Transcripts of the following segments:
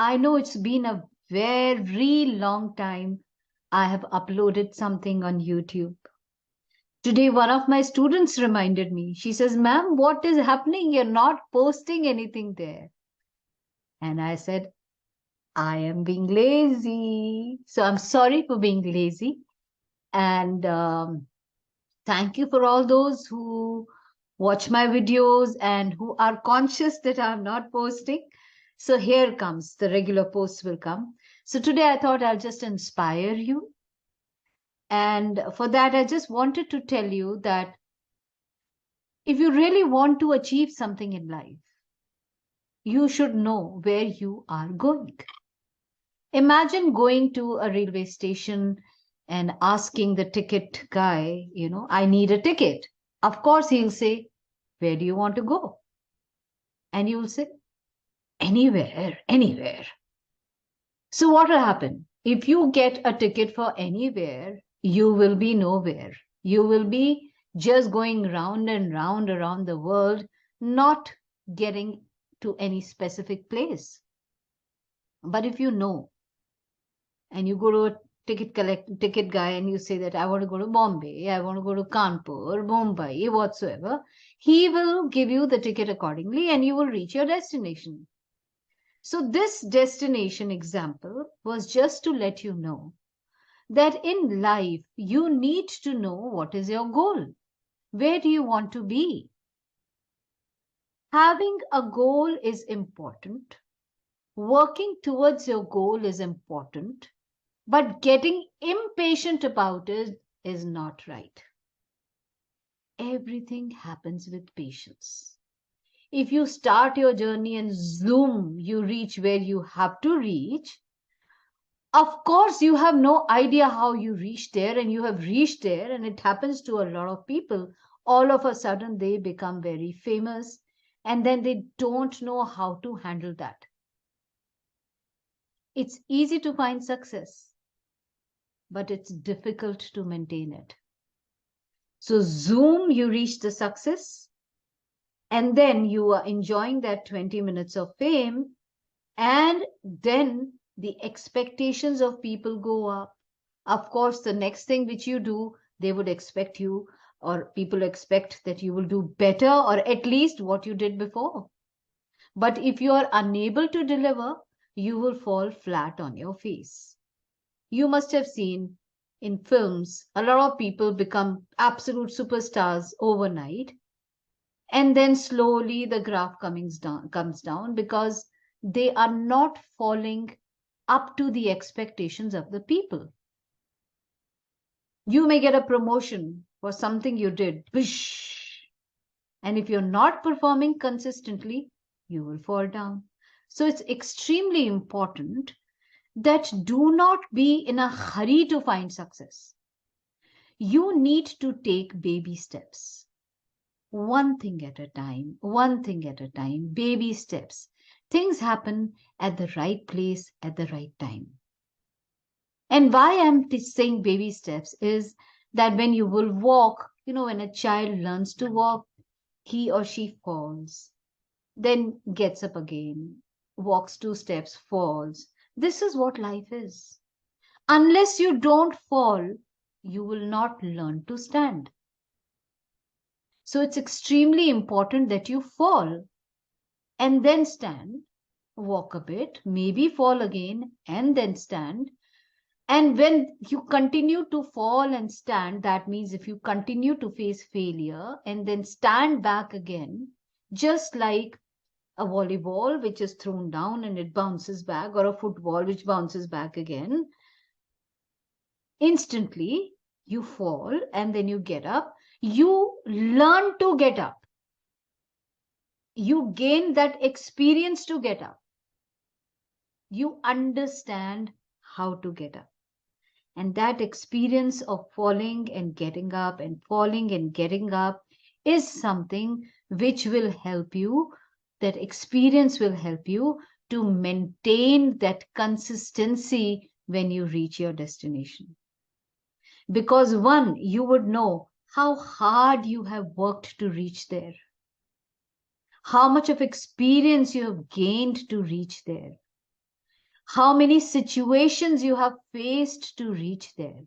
I know it's been a very long time I have uploaded something on YouTube. Today, one of my students reminded me. She says, "Ma'am, what is happening? You're not posting anything there." And I said, "I am being lazy." So I'm sorry for being lazy. And thank you for all those who watch my videos and who are conscious that I'm not posting. So here comes, the regular posts will come. So today I thought I'll just inspire you. And for that, I just wanted to tell you that if you really want to achieve something in life, you should know where you are going. Imagine going to a railway station and asking the ticket guy, "I need a ticket." Of course, he'll say, "Where do you want to go?" And you'll say, "Anywhere, anywhere." So what will happen? If you get a ticket for anywhere, you will be nowhere. You will be just going round and round around the world, not getting to any specific place. But if you know, and you go to a ticket guy and you say that I want to go to Bombay, I want to go to Kanpur, Mumbai, whatsoever, he will give you the ticket accordingly and you will reach your destination. So this destination example was just to let you know that in life, you need to know what is your goal. Where do you want to be? Having a goal is important. Working towards your goal is important. But getting impatient about it is not right. Everything happens with patience. If you start your journey and zoom, you reach where you have to reach, of course, you have no idea how you reached there, and you have reached there, and it happens to a lot of people. All of a sudden, they become very famous, and then they don't know how to handle that. It's easy to find success, but it's difficult to maintain it. So, zoom, you reach the success, and then you are enjoying that 20 minutes of fame, and then the expectations of people go up. Of course, the next thing which you do, they would expect you, or people expect that you will do better, or at least what you did before. But if you are unable to deliver, you will fall flat on your face. You must have seen in films, a lot of people become absolute superstars overnight, and then slowly the graph comes down because they are not falling up to the expectations of the people. You may get a promotion for something you did, whoosh, and if you're not performing consistently, you will fall down. So it's extremely important that do not be in a hurry to find success. You need to take baby steps. One thing at a time, one thing at a time, baby steps. Things happen at the right place at the right time. And why I'm saying baby steps is that when you will walk, when a child learns to walk, he or she falls, then gets up again, walks 2 steps, falls. This is what life is. Unless you don't fall, you will not learn to stand. So it's extremely important that you fall and then stand, walk a bit, maybe fall again, and then stand. And when you continue to fall and stand, that means if you continue to face failure and then stand back again, just like a volleyball which is thrown down and it bounces back, or a football which bounces back again, instantly you fall and then you get up. You learn to get up. You gain that experience to get up. You understand how to get up. And that experience of falling and getting up and falling and getting up is something which will help you. That experience will help you to maintain that consistency when you reach your destination. Because one, you would know how hard you have worked to reach there, how much of experience you have gained to reach there. how many situations you have faced to reach there.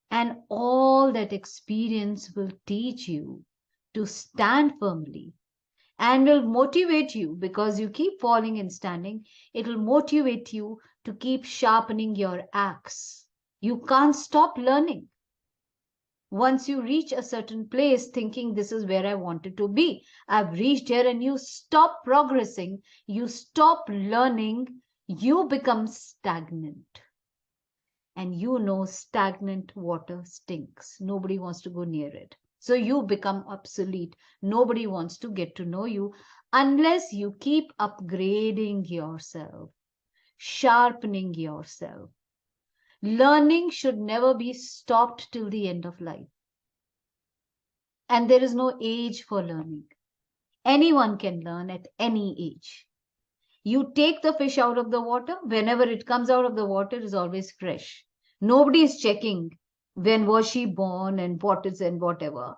And all that experience will teach you to stand firmly and will motivate you, because you keep falling and standing. It will motivate you to keep sharpening your axe. You can't stop learning. Once you reach a certain place thinking this is where I wanted to be, I've reached here, and you stop progressing, you stop learning, you become stagnant. And you know, stagnant water stinks. Nobody wants to go near it. So you become obsolete. Nobody wants to get to know you unless you keep upgrading yourself, sharpening yourself. Learning should never be stopped till the end of life. And there is no age for learning. Anyone can learn at any age. You take the fish out of the water, whenever it comes out of the water, it is always fresh. Nobody is checking when was she born and what is and whatever.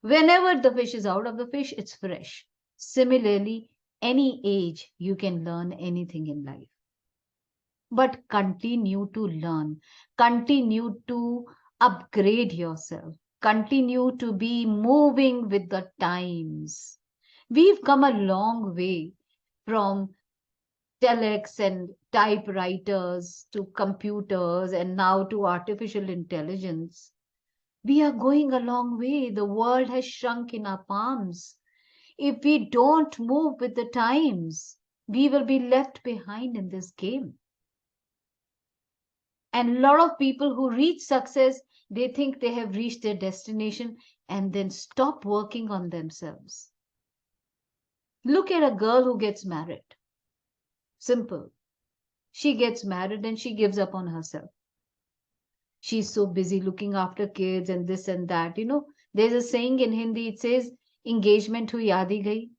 Whenever the fish is out of the fish, it's fresh. Similarly, any age you can learn anything in life. But continue to learn, continue to upgrade yourself, continue to be moving with the times. We've come a long way from telex and typewriters to computers and now to artificial intelligence. We are going a long way. The world has shrunk in our palms. If we don't move with the times, we will be left behind in this game. And a lot of people who reach success, they think they have reached their destination and then stop working on themselves. Look at a girl who gets married. Simple. She gets married and she gives up on herself. She's so busy looking after kids and this and that. You know, there's a saying in Hindi, it says, engagement hui aadi gayi,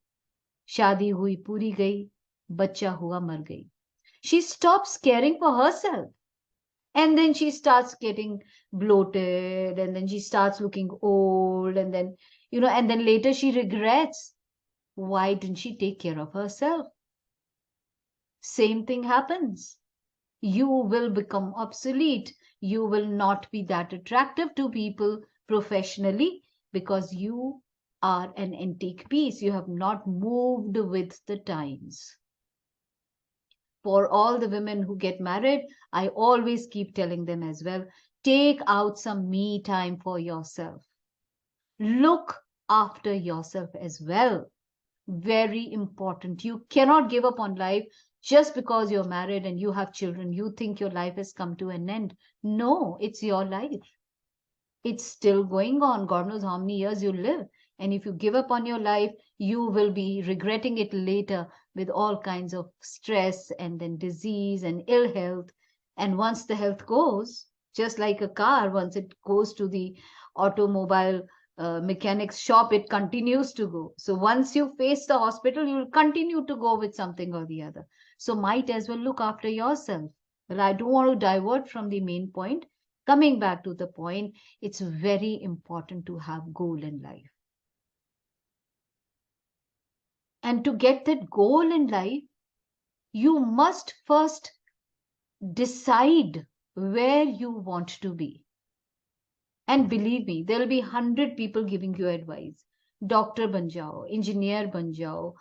shadi hui puri gayi, bacha hua mar gayi. She stops caring for herself. And then she starts getting bloated, and then she starts looking old, and then, and then later she regrets. Why didn't she take care of herself? Same thing happens. You will become obsolete. You will not be that attractive to people professionally because you are an antique piece. You have not moved with the times. For all the women who get married, I always keep telling them as well, take out some me time for yourself. Look after yourself as well. Very important. You cannot give up on life just because you're married and you have children. You think your life has come to an end. No, it's your life. It's still going on. God knows how many years you live. And if you give up on your life, you will be regretting it later with all kinds of stress and then disease and ill health. And once the health goes, just like a car, once it goes to the automobile mechanics shop, it continues to go. So once you face the hospital, you will continue to go with something or the other. So might as well look after yourself. Well, I don't want to divert from the main point. Coming back to the point, it's very important to have goal in life. And to get that goal in life, you must first decide where you want to be. And believe me, there will be 100 people giving you advice. Doctor ban jao, engineer ban jao,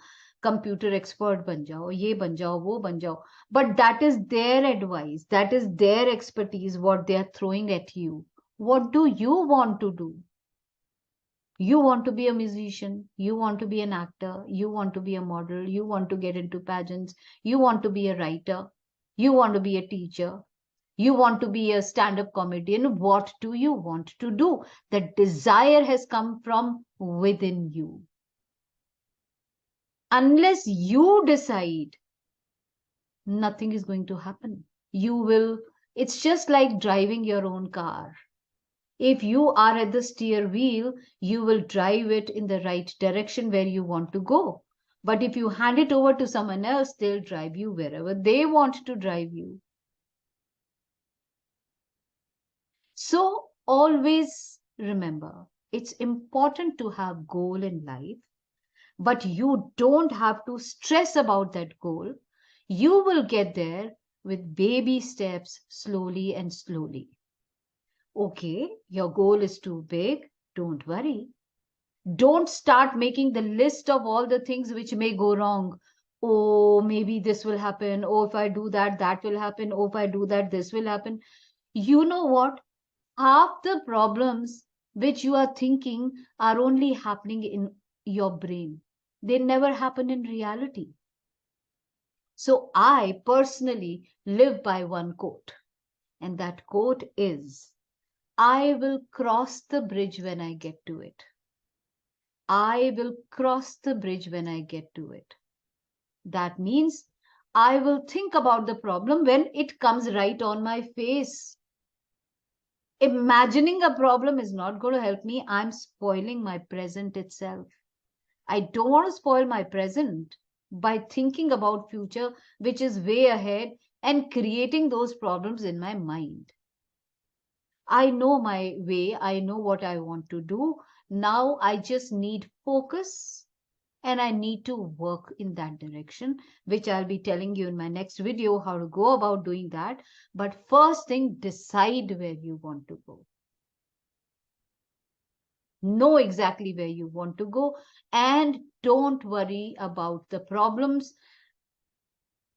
computer expert ban jao, ye ban jao, wo ban jao. But that is their advice. That is their expertise, what they are throwing at you. What do you want to do? You want to be a musician, you want to be an actor, you want to be a model, you want to get into pageants, you want to be a writer, you want to be a teacher, you want to be a stand-up comedian. What do you want to do? That desire has come from within you. Unless you decide, nothing is going to happen. It's just like driving your own car. If you are at the steer wheel, you will drive it in the right direction where you want to go. But if you hand it over to someone else, they'll drive you wherever they want to drive you. So always remember, it's important to have goal in life, but you don't have to stress about that goal. You will get there with baby steps, slowly and slowly. Okay, your goal is too big. Don't worry. Don't start making the list of all the things which may go wrong. Oh, maybe this will happen. Oh, if I do that, that will happen. Oh, if I do that, this will happen. You know what? Half the problems which you are thinking are only happening in your brain. They never happen in reality. So I personally live by one quote, and that quote is, I will cross the bridge when I get to it. I will cross the bridge when I get to it. That means I will think about the problem when it comes right on my face. Imagining a problem is not going to help me. I'm spoiling my present itself. I don't want to spoil my present by thinking about future, which is way ahead, and creating those problems in my mind. I know my way. I know what I want to do. Now I just need focus and I need to work in that direction, which I'll be telling you in my next video how to go about doing that. But first thing, decide where you want to go. Know exactly where you want to go and don't worry about the problems.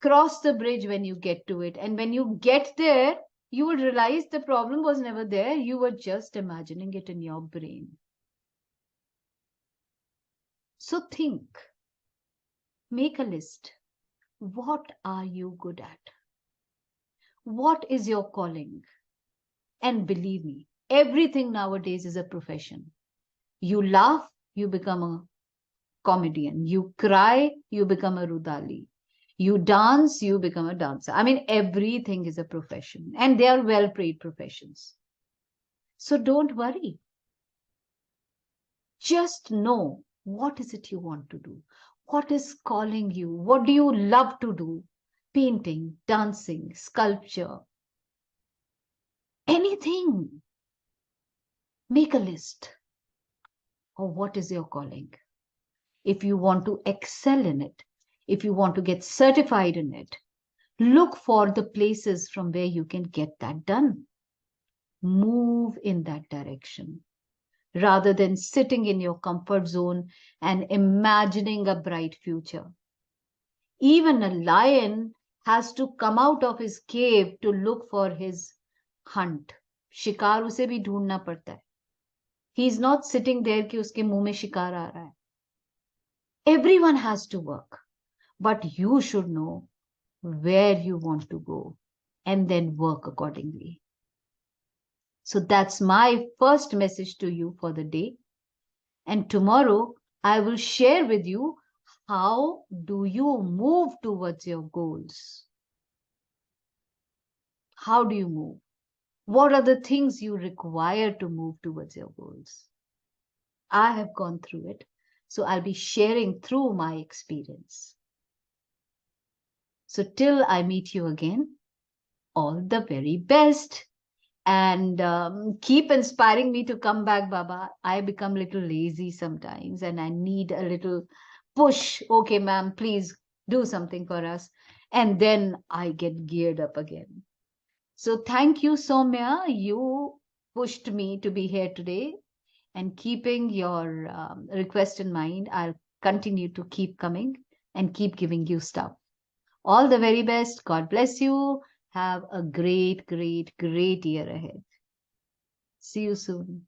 Cross the bridge when you get to it. And when you get there, you will realize the problem was never there. You were just imagining it in your brain. So think, make a list. What are you good at? What is your calling? And believe me, everything nowadays is a profession. You laugh, you become a comedian. You cry, you become a Rudali. You dance, you become a dancer. I mean, everything is a profession and they are well paid professions. So don't worry. Just know what is it you want to do? What is calling you? What do you love to do? Painting, dancing, sculpture, anything. Make a list of what is your calling. If you want to excel in it, if you want to get certified in it, look for the places from where you can get that done. Move in that direction rather than sitting in your comfort zone and imagining a bright future. Even a lion has to come out of his cave to look for his hunt. शिकार उसे भी ढूंढना पड़ता है. He is not sitting there कि उसके मुंह में शिकार आ रहा है. Everyone has to work, but you should know where you want to go and then work accordingly. So that's my first message to you for the day. And tomorrow I will share with you how do you move towards your goals? How do you move? What are the things you require to move towards your goals? I have gone through it, so I'll be sharing through my experience. So till I meet you again, all the very best. And keep inspiring me to come back, Baba. I become a little lazy sometimes and I need a little push. Okay, ma'am, please do something for us. And then I get geared up again. So thank you, Soumya. You pushed me to be here today. And keeping your request in mind, I'll continue to keep coming and keep giving you stuff. All the very best. God bless you. Have a great, great, great year ahead. See you soon.